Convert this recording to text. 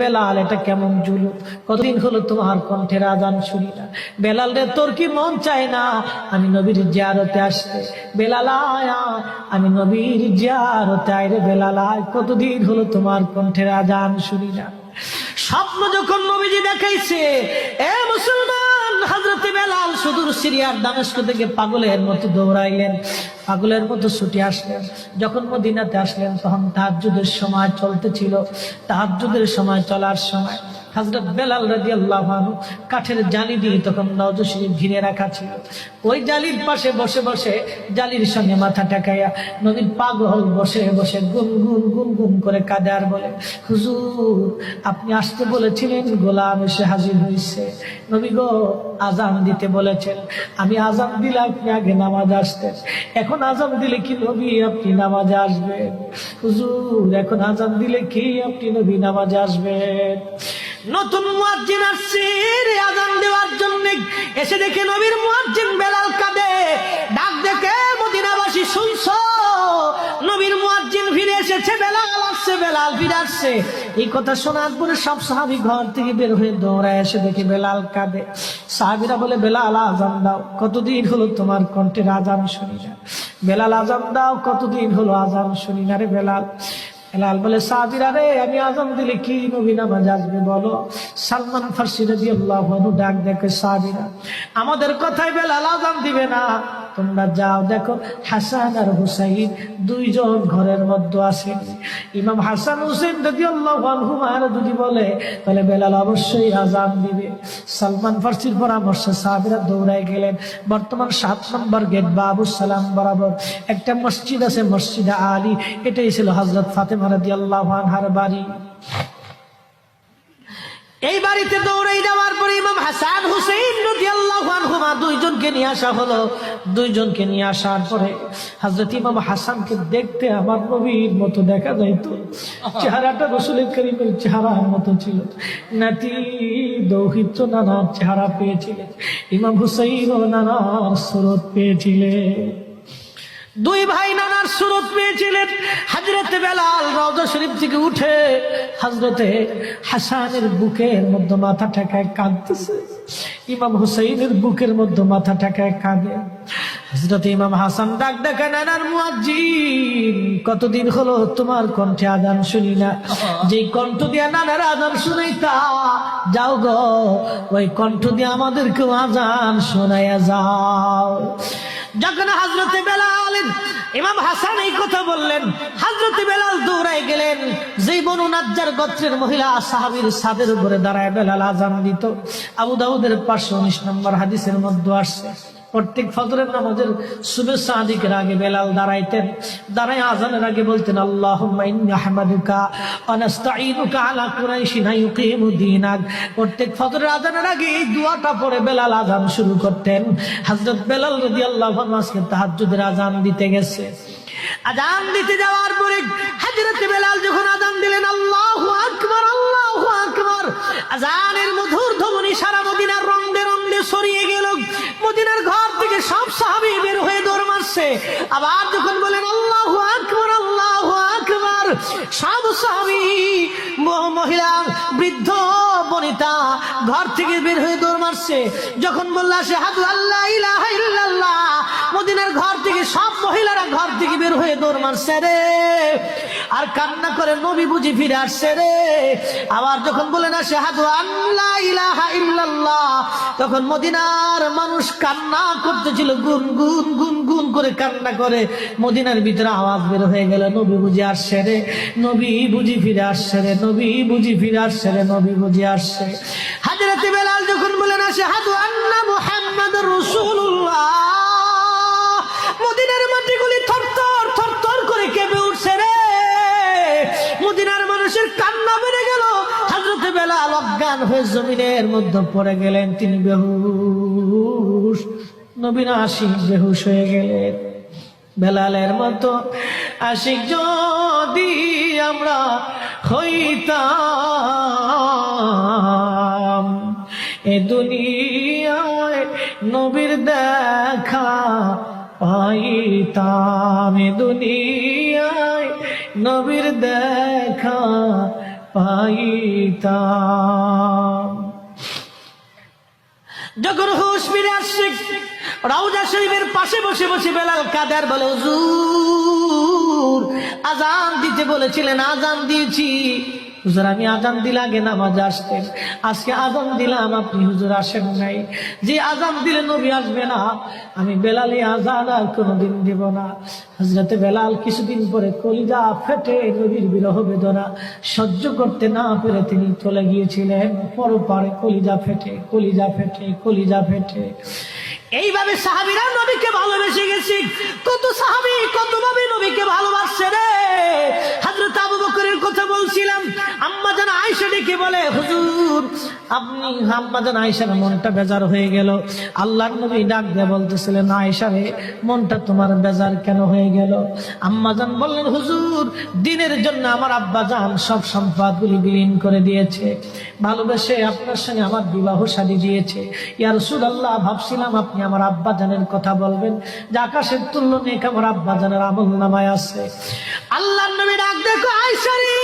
বেলাল, এটা কেমন জুলুম, কতদিন হলো তোমার কণ্ঠের আজান শুনি না। বেলাল রে, তোর কি মন চায় না আমি নবীর জিয়ারতে আসতে? বেলাল আয়, আমি নবীর জিয়ারতে আয় রে বেলাল আয়, কতদিন হলো তোমার কণ্ঠের আজান শুনি না। স্বপ্ন যখন নবীজি দেখাইছে, এ মুসলমান, হযরত বেলাল সুদূর সিরিয়ার দামেস্ক থেকে পাগলের মতো দৌড়াইলেন, পাগলের মতো ছুটে আসলেন। যখন মদিনাতে আসলেন তখন তাহাজ্জুদের সময় চলতেছিল। তাহাজ্জুদের সময় চলার সময় হযরত বেলাল রাদিয়াল্লাহু আনহু কাঠের জালি দিয়ে তখন নওজা শরীফ ঘিরে রাখা ছিল। ওই জালির পাশে বসে বসে জালির সঙ্গে মাথা ঠেকাইয়া নবীর পাগল বসে বসে গুনগুন গুনগুন করে কাঁদে আর বলে, হুজুর আপনি আসতে বলেছিলেন, গোলাম এসে হাজির হয়েছে। নবী গো, আজান দিতে বলেছেন, আমি আজান দিলে আপনি আগে নামাজ আসতেন, এখন আজান দিলে কি নবী আপনি নামাজে আসবেন? হুজুর এখন আজান দিলে কি আপনি নবী নামাজে আসবেন? নতুন মুয়াজ্জিন আসছে আজান দেওয়ার জন্য, এসে দেখে নবীর মুয়াজ্জিন বেলাল কাঁদে। ডাক দেখে মদিনাবাসী, শুনছো নবীর মুয়াজ্জিন ফিরে এসেছে, বেলাল আসছে, বেলাল ফিরে আসছে। এই কথা শোনার পরে সব সাহাবী ঘর থেকে বের হয়ে দৌড়ায় এসে দেখে বেলাল কাঁদে। সাহাবীরা বলে, বেলাল আজান দাও, কতদিন হলো তোমার কণ্ঠের আজান শুনি না। বেলাল আজান দাও, কতদিন হলো আজান শুনি না রে বেলাল। বেলাল বলে, সাহাবীরা রে, আমি আজান দিলে কি নবী নামাজ আসবে বলো? সালমান ফারসি রাদিয়াল্লাহু আনহু ডাক দেখে, সাহাবীরা আমাদের কথায় বেলাল আজান দিবে না, তোমরা যাও দেখো হাসান আর হুসাইন দুইজন ঘরের মধ্যে আছে। ইমাম হাসান হুসেন রাদিয়াল্লাহু আনহুমা যদি বলে তাহলে বেলাল অবশ্যই আজান দিবে। সালমান ফারসির পরামর্শে সাহাবীরা দৌড়ায় গেলেন। বর্তমান 7 নম্বর গেট বাবু সালাম বরাবর একটা মসজিদ আছে, মসজিদে আলী, এটাই ছিল হযরত ফাতেমা রাদিয়াল্লাহু আনহার বাড়ি। এই বাড়িতে দৌড়ে যাওয়ার পরে ইমাম হাসান হুসেইন রাদিয়াল্লাহু আনহুমা দুইজনকে নিয়ে আসা হলো। দুইজনকে নিয়ে আসার পরে হযরত ইমাম হাসানকে দেখতে আমার নবীর মতো দেখা যাইতো, চেহারাটা রাসূল করিমের চেহারার মতো ছিল। নাতি দৌহিত্র নানার চেহারা পেয়েছিলেন, ইমাম হুসাইনও নানার সুরত পেয়েছিলেন। দুই ভাই নানার সুরত পেয়েছিলেন। হযরত বেলাল রওজা শরীফ থেকে উঠে হযরতে হাসানের বুকের মধ্যে মাথা ঠেকায় কাঁদতেছে, ইমাম হুসাইনের বুকের মধ্যে মাথা ঠেকায় কাঁদে। হযরত ইমাম হাসান ডাক ডাকা, নানার মুয়াজ্জিন, কতদিন হলো তোমার কণ্ঠে আজান শুনি না। যেই কণ্ঠ দিয়া নানার আজান শুনাইতা, যাও গো ওই কণ্ঠ দিয়ে আমাদেরকেও আজান শোনাইয়া যাও। যখন হযরত বেলাল ইমাম হাসান এই কথা বললেন, হযরত বেলাল দৌড়ায় গেলেন। যেই বনু নাজ্জার গোত্রের মহিলা সাহাবীর ছাদের উপরে দাঁড়ায় বেলাল আজান দিত। আবু দাউদের 519 নম্বর হাদিসের মধ্যে আসছে, প্রত্যেক ফজরের নামাজের শুভেচ্ছা আদিকের আগে বেলাল দাঁড়াইতেন। দাঁড়ায় আজানের আগে বলতেন, আল্লাহুম্মা ইন্নী আহমাদুকা ওয়া নাস্তাঈনুকা আলা কুরাইশিন ইউকিমু দীনাক। প্রত্যেক ফজরের আজানের আগে এই দোয়াটা পড়ে বেলাল আজান শুরু করতেন। হযরত বেলাল রাদিয়াল্লাহু আনহু আজকে তাহাজ্জুদের আজান দিতে গেছে। আজান দিতে যাওয়ার পরে হযরত বেলাল যখন আজান দিলেন, আল্লাহু আকবার, আল্লাহু আকবার, আজানের মধুর ধ্বনি সারা মদিনার রন্ধ্রে রন্ধ্রে ছড়িয়ে গেল। মদিনার ঘর থেকে সব সাহাবী বের হয়ে দৌড় মারছে। আবার যখন বলেন আল্লাহু আকবার, আল্লাহু আকবার, সব সাহাবী, মহিলা, বৃদ্ধ, বনিতা ঘর থেকে বের হয়ে দৌড় মারছে। যখন বলল আশহাদু আল্লা ইলাহা ইল্লাল্লাহ, মদিনার ঘর থেকে সব মহিলারা ঘর থেকে বের হয়ে দৌড় মারছে রে, আর কান্না করে, নবী বুঝি ফিরে আসছে রে। আবার যখন বলেন আশহাদু আল্লা ইলাহা ইল্লাল্লাহ, তখন মদিনার মানুষ কান্না করতেছিল, গুন গুন গুন গুন করে কান্না করে। মদিনার ভিতরে আওয়াজ বের হয়ে গেল, নবী বুঝি আসছে রে, নবী বুঝি ফিরে আসছে রে, নবী বুঝি ফিরে আসছে রে, নবী বুঝি আসছে। হযরত বেলাল যখন বলেন আশহাদু আন্না মুহাম্মাদুর রাসূলুল্লাহ, মদিনার মাটিগুলি থরথর থরথর করে কেঁপে উঠছে রে। মদিনার মানুষের কান্না বেড়ে গেল। হযরত বেলাল অজ্ঞান হয়ে জমিনের মধ্যে পড়ে গেলেন, তিনি বেহুশ। নবীর আশিক বেহুশ হয়ে গেলেন। বেলালের মতো আশিক যদি আমরা হইতাম, এ দুনিয়ায় নবীর দেখা পাইতাম, এ দুনিয়ায় নবীর দেখা পাইতাম। যখন হুঁশ ফিরে আসছে, রওজা শরীফের পাশে বসে বসে বেলাল কাঁদে আর বলে, হুজুর আজান দিতে বলেছিলেন, আজান দিয়েছি হুজুর, আমি আজান দিলে আগে নামাজে আসতেন, আজকে আজান দিলাম আপনি হুজুর আসেন নাই। যে আজান দিলে নবী আসবে না, আমি বেলালে আজান আর কোনোদিন দিব না। হযরতে বেলাল কিছুদিন পরে কলিজা ফেটে নবীর বিরহ বেদনা সহ্য করতে না পেরে তিনি চলে গিয়েছিলেন পরপারে। কলিজা ফেটে, কলিজা ফেটে, কলিজা ফেটে। এইভাবে সাহাবীরা নবীকে ভালোবেসে গেছে। কত সাহাবী কতভাবে নবীকে ভালোবাসছে রে। হযরত আবু বকরের কথা বলছিলাম, আম্মা জান আয়েশা ডেকে বলে, হুজুর আপনি, আম্মা জান আয়েশার মনটা বেজার হয়ে গেল। আল্লাহর নবী ডাক দিয়ে বলতেছিলেন, আয়েশা রে মনটা তোমার বেজার কেন হয়ে গেল? আম্মা জান বললেন, হুজুর দিনের জন্য আমার আব্বা জান সব সম্পদগুলি বিলীন করে দিয়েছে, ভালোবেসে আপনার সঙ্গে আমার বিবাহ শাদী দিয়েছে। ইয়া রাসূলুল্লাহ, ভাবছিলাম আপনি আমার আব্বা জানের কথা বলবেন, যে আকাশের তুল্য নেক আমার আব্বা জানের আমল নামায় আছে। আল্লাহর নবী ডাক দেখো, আয়েশা রে